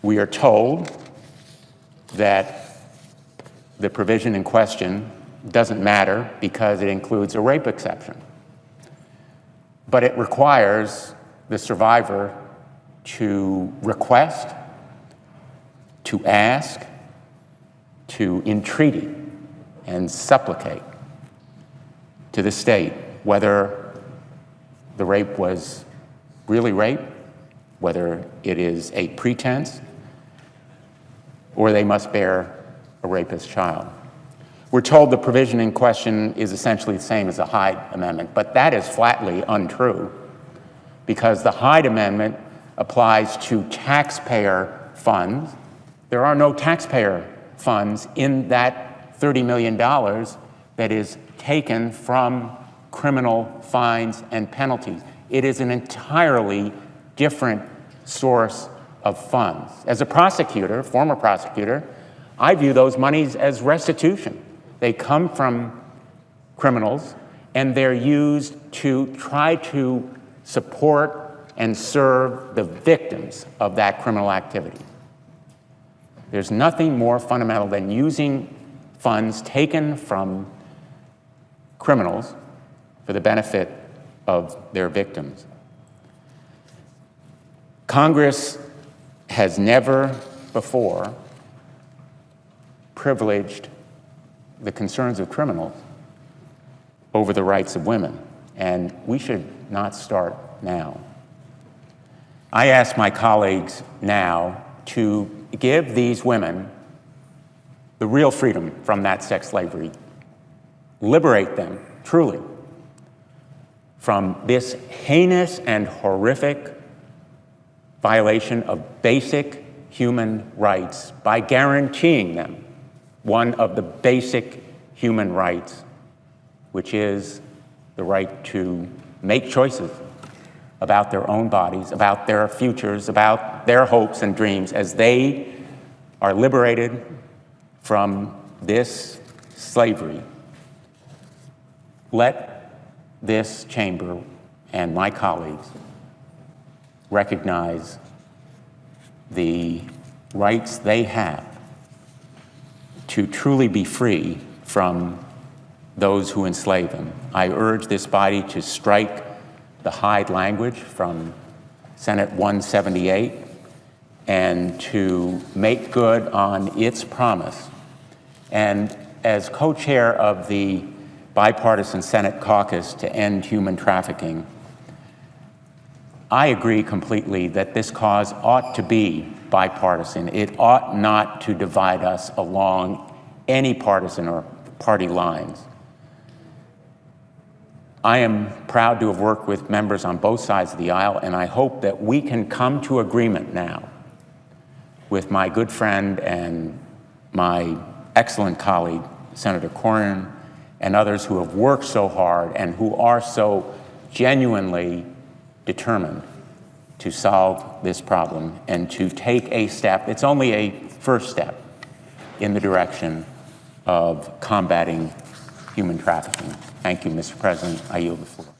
We are told that the provision in question doesn't matter because it includes a rape exception. But it requires the survivor to request, to ask, to entreaty and supplicate to the state whether the rape was really rape, whether it is a pretense, or they must bear a rapist's child. We're told the provision in question is essentially the same as the Hyde Amendment, but that is flatly untrue because the Hyde Amendment applies to taxpayer funds. There are no taxpayer funds in that $30 million that is taken from criminal fines and penalties. It is an entirely different source of funds. As a prosecutor, former prosecutor, I view those monies as restitution. They come from criminals, and they're used to try to support and serve the victims of that criminal activity. There's nothing more fundamental than using funds taken from criminals for the benefit of their victims. Congress has never before privileged the concerns of criminals over the rights of women, and we should not start now. I ask my colleagues now to give these women the real freedom from that sex slavery, liberate them truly from this heinous and horrific violation of basic human rights by guaranteeing them one of the basic human rights, which is the right to make choices about their own bodies, about their futures, about their hopes and dreams as they are liberated from this slavery. Let this chamber and my colleagues recognize the rights they have to truly be free from those who enslave them. I urge this body to strike the Hyde language from Senate 178 and to make good on its promise. And as co-chair of the bipartisan Senate caucus to end human trafficking, I agree completely that this cause ought to be bipartisan. It ought not to divide us along any partisan or party lines. I am proud to have worked with members on both sides of the aisle, and I hope that we can come to agreement now with my good friend and my excellent colleague, Senator Cornyn, and others who have worked so hard and who are so genuinely determined to solve this problem and to take a step. It's only a first step in the direction of combating human trafficking. Thank you, Mr. President. I yield the floor.